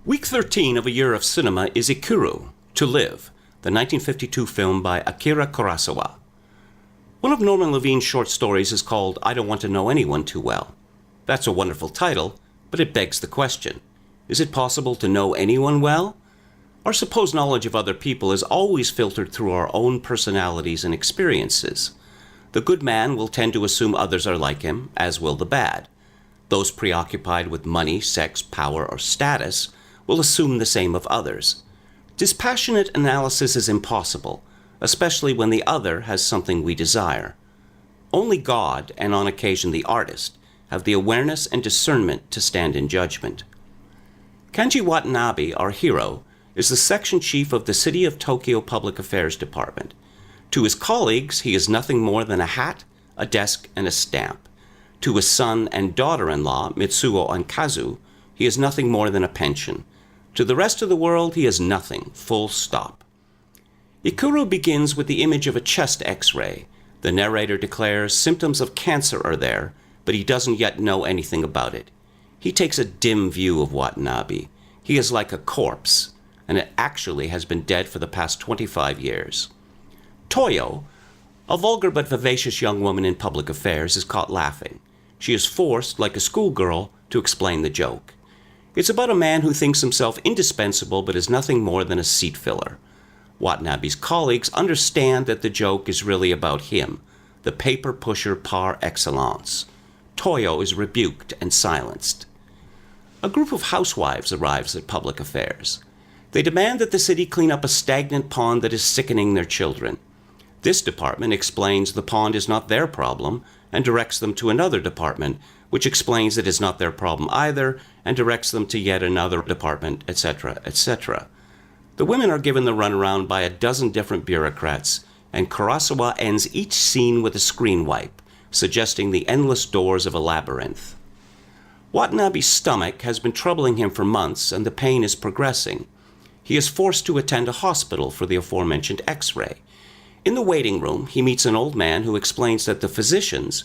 Week 13 of A Year of Cinema is Ikiru, To Live, the 1952 film by Akira Kurosawa. One of Norman Levine's short stories is called I Don't Want to Know Anyone Too Well. That's a wonderful title, but it begs the question, is it possible to know anyone well? Our supposed knowledge of other people is always filtered through our own personalities and experiences. The good man will tend to assume others are like him, as will the bad. Those preoccupied with money, sex, power, or status will assume the same of others. Dispassionate analysis is impossible, especially when the other has something we desire. Only God, and on occasion the artist, have the awareness and discernment to stand in judgment. Kanji Watanabe, our hero, is the section chief of the City of Tokyo Public Affairs Department. To his colleagues, he is nothing more than a hat, a desk, and a stamp. To his son and daughter-in-law, Mitsuo and Kazu, he is nothing more than a pension. To the rest of the world, he is nothing, full stop. Ikiru begins with the image of a chest x-ray. The narrator declares symptoms of cancer are there, but he doesn't yet know anything about it. He takes a dim view of Watanabe. He is like a corpse, and it actually has been dead for the past 25 years. Toyo, a vulgar but vivacious young woman in public affairs, is caught laughing. She is forced, like a schoolgirl, to explain the joke. It's about a man who thinks himself indispensable but is nothing more than a seat filler. Watanabe's colleagues understand that the joke is really about him, the paper pusher par excellence. Toyo is rebuked and silenced. A group of housewives arrives at public affairs. They demand that the city clean up a stagnant pond that is sickening their children. This department explains the pond is not their problem and directs them to another department, which explains it is not their problem either and directs them to yet another department, etc., etc. The women are given the runaround by a dozen different bureaucrats, and Kurosawa ends each scene with a screen wipe, suggesting the endless doors of a labyrinth. Watanabe's stomach has been troubling him for months, and the pain is progressing. He is forced to attend a hospital for the aforementioned x-ray. In the waiting room, he meets an old man who explains that the physicians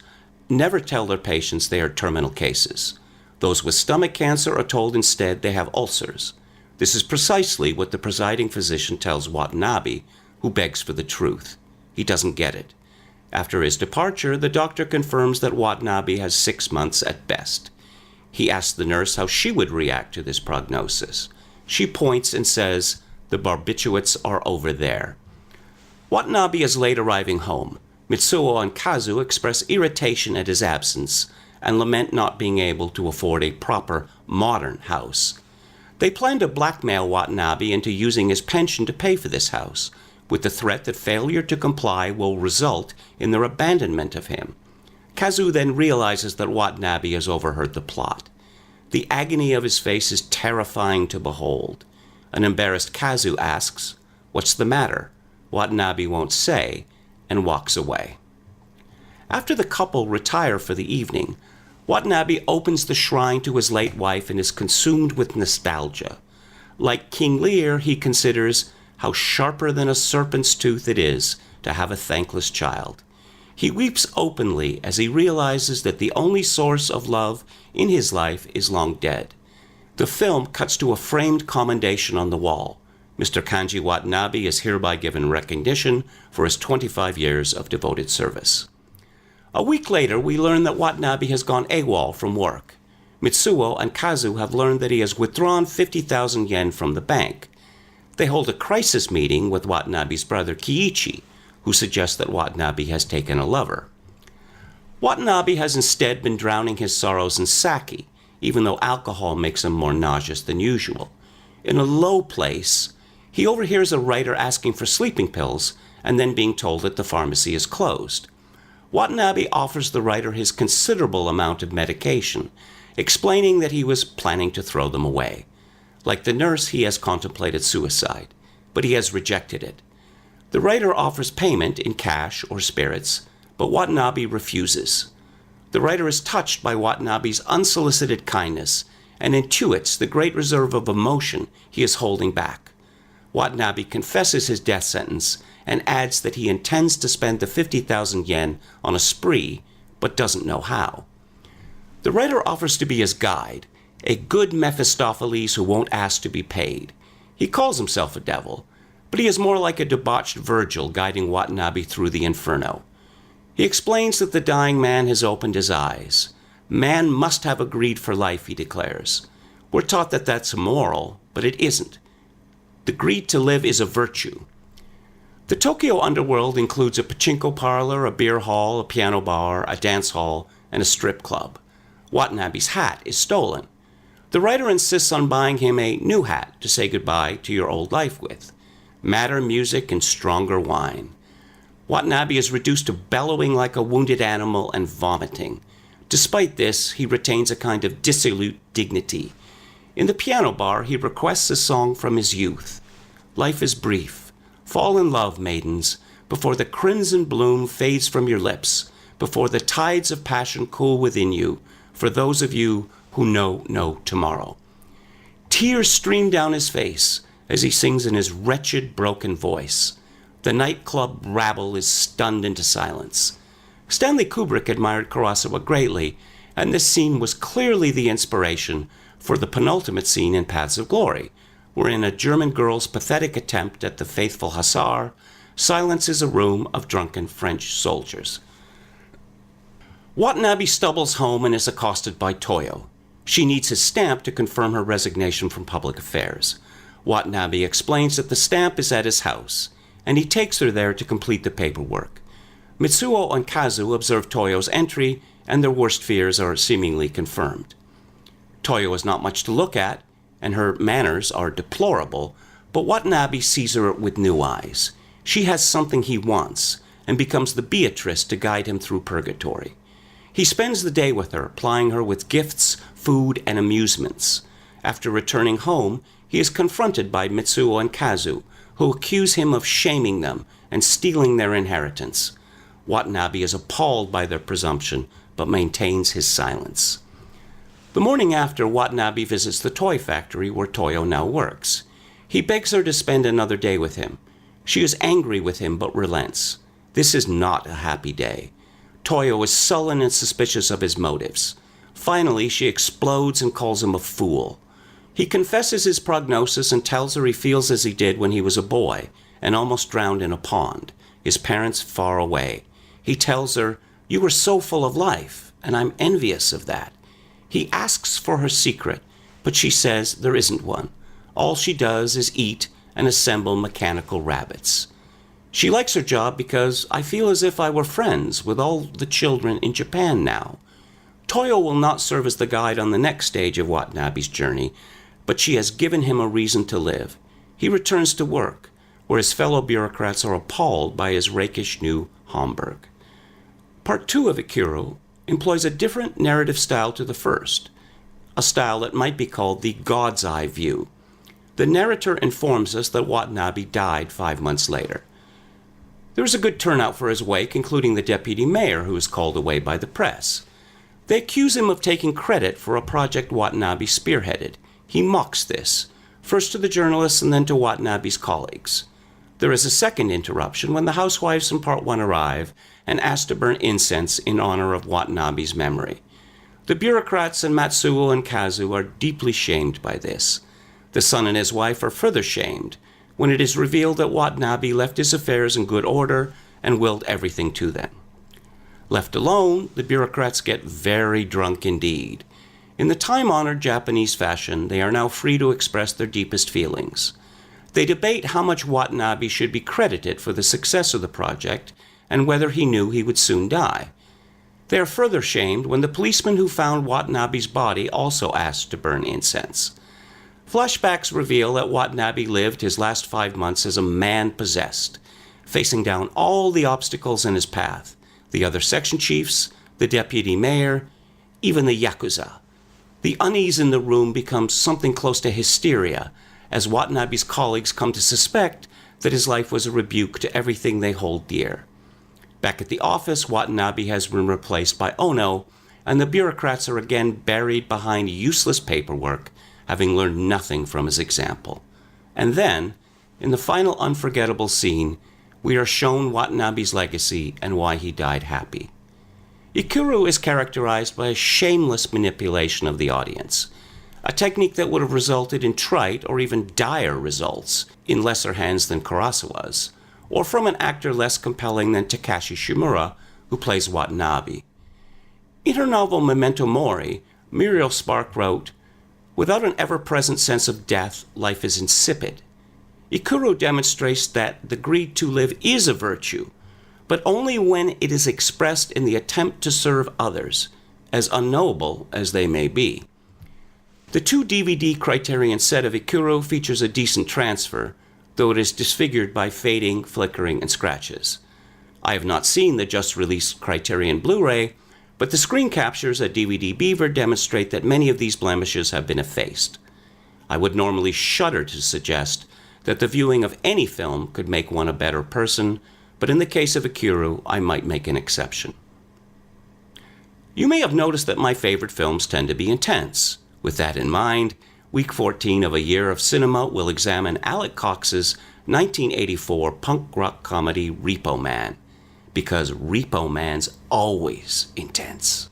never tell their patients they are terminal cases. Those with stomach cancer are told instead they have ulcers. This is precisely what the presiding physician tells Watanabe, who begs for the truth. He doesn't get it. After his departure, the doctor confirms that Watanabe has 6 months at best. He asks the nurse how she would react to this prognosis. She points and says, "The barbiturates are over there." Watanabe is late arriving home. Mitsuo and Kazu express irritation at his absence and lament not being able to afford a proper, modern house. They plan to blackmail Watanabe into using his pension to pay for this house, with the threat that failure to comply will result in their abandonment of him. Kazu then realizes that Watanabe has overheard the plot. The agony of his face is terrifying to behold. An embarrassed Kazu asks, "What's the matter?" Watanabe won't say, and walks away. After the couple retire for the evening, Watanabe opens the shrine to his late wife and is consumed with nostalgia. Like King Lear, he considers how sharper than a serpent's tooth it is to have a thankless child. He weeps openly as he realizes that the only source of love in his life is long dead. The film cuts to a framed commendation on the wall. Mr. Kanji Watanabe is hereby given recognition for his 25 years of devoted service. A week later, we learn that Watanabe has gone AWOL from work. Mitsuo and Kazu have learned that he has withdrawn 50,000 yen from the bank. They hold a crisis meeting with Watanabe's brother Kiichi, who suggests that Watanabe has taken a lover. Watanabe has instead been drowning his sorrows in sake, even though alcohol makes him more nauseous than usual. In a low place, he overhears a writer asking for sleeping pills and then being told that the pharmacy is closed. Watanabe offers the writer his considerable amount of medication, explaining that he was planning to throw them away. Like the nurse, he has contemplated suicide, but he has rejected it. The writer offers payment in cash or spirits, but Watanabe refuses. The writer is touched by Watanabe's unsolicited kindness and intuits the great reserve of emotion he is holding back. Watanabe confesses his death sentence and adds that he intends to spend the 50,000 yen on a spree, but doesn't know how. The writer offers to be his guide, a good Mephistopheles who won't ask to be paid. He calls himself a devil, but he is more like a debauched Virgil guiding Watanabe through the inferno. He explains that the dying man has opened his eyes. Man must have a greed for life, he declares. We're taught that that's immoral, but it isn't. The greed to live is a virtue. The Tokyo underworld includes a pachinko parlor, a beer hall, a piano bar, a dance hall, and a strip club. Watanabe's hat is stolen. The writer insists on buying him a new hat to say goodbye to your old life with. Madder music and stronger wine. Watanabe is reduced to bellowing like a wounded animal and vomiting. Despite this, he retains a kind of dissolute dignity. In the piano bar, he requests a song from his youth. Life is brief. Fall in love, maidens, before the crimson bloom fades from your lips, before the tides of passion cool within you, for those of you who know no tomorrow. Tears stream down his face as he sings in his wretched, broken voice. The nightclub rabble is stunned into silence. Stanley Kubrick admired Kurosawa greatly, and this scene was clearly the inspiration for the penultimate scene in Paths of Glory, wherein a German girl's pathetic attempt at the faithful hussar silences a room of drunken French soldiers. Watanabe stumbles home and is accosted by Toyo. She needs his stamp to confirm her resignation from public affairs. Watanabe explains that the stamp is at his house, and he takes her there to complete the paperwork. Mitsuo and Kazu observe Toyo's entry, and their worst fears are seemingly confirmed. Toyo is not much to look at, and her manners are deplorable, but Watanabe sees her with new eyes. She has something he wants, and becomes the Beatrice to guide him through purgatory. He spends the day with her, plying her with gifts, food, and amusements. After returning home, he is confronted by Mitsuo and Kazu, who accuse him of shaming them and stealing their inheritance. Watanabe is appalled by their presumption, but maintains his silence. The morning after, Watanabe visits the toy factory where Toyo now works. He begs her to spend another day with him. She is angry with him, but relents. This is not a happy day. Toyo is sullen and suspicious of his motives. Finally, she explodes and calls him a fool. He confesses his prognosis and tells her he feels as he did when he was a boy and almost drowned in a pond, his parents far away. He tells her, "You were so full of life, and I'm envious of that." He asks for her secret, but she says there isn't one. All she does is eat and assemble mechanical rabbits. She likes her job because I feel as if I were friends with all the children in Japan now. Toyo will not serve as the guide on the next stage of Watanabe's journey, but she has given him a reason to live. He returns to work, where his fellow bureaucrats are appalled by his rakish new Homburg. Part 2 of Ikiru employs a different narrative style to the first, a style that might be called the God's Eye view. The narrator informs us that Watanabe died 5 months later. There was a good turnout for his wake, including the deputy mayor, who was called away by the press. They accuse him of taking credit for a project Watanabe spearheaded. He mocks this, first to the journalists and then to Watanabe's colleagues. There is a second interruption when the housewives from Part 1 arrive and ask to burn incense in honor of Watanabe's memory. The bureaucrats and Matsuo and Kazu are deeply shamed by this. The son and his wife are further shamed when it is revealed that Watanabe left his affairs in good order and willed everything to them. Left alone, the bureaucrats get very drunk indeed. In the time-honored Japanese fashion, they are now free to express their deepest feelings. They debate how much Watanabe should be credited for the success of the project and whether he knew he would soon die. They are further shamed when the policeman who found Watanabe's body also asked to burn incense. Flashbacks reveal that Watanabe lived his last 5 months as a man possessed, facing down all the obstacles in his path, the other section chiefs, the deputy mayor, even the Yakuza. The unease in the room becomes something close to hysteria, as Watanabe's colleagues come to suspect that his life was a rebuke to everything they hold dear. Back at the office, Watanabe has been replaced by Ono, and the bureaucrats are again buried behind useless paperwork, having learned nothing from his example. And then, in the final unforgettable scene, we are shown Watanabe's legacy and why he died happy. Ikiru is characterized by a shameless manipulation of the audience, a technique that would have resulted in trite or even dire results in lesser hands than Kurosawa's, or from an actor less compelling than Takashi Shimura, who plays Watanabe. In her novel Memento Mori, Muriel Spark wrote, "Without an ever-present sense of death, life is insipid. Ikiru demonstrates that the greed to live is a virtue, but only when it is expressed in the attempt to serve others, as unknowable as they may be." The 2-DVD Criterion set of Ikiru features a decent transfer, though it is disfigured by fading, flickering, and scratches. I have not seen the just-released Criterion Blu-ray, but the screen captures at DVD Beaver demonstrate that many of these blemishes have been effaced. I would normally shudder to suggest that the viewing of any film could make one a better person, but in the case of Ikiru, I might make an exception. You may have noticed that my favorite films tend to be intense. With that in mind, Week 14 of A Year of Cinema will examine Alec Cox's 1984 punk rock comedy Repo Man, because Repo Man's always intense.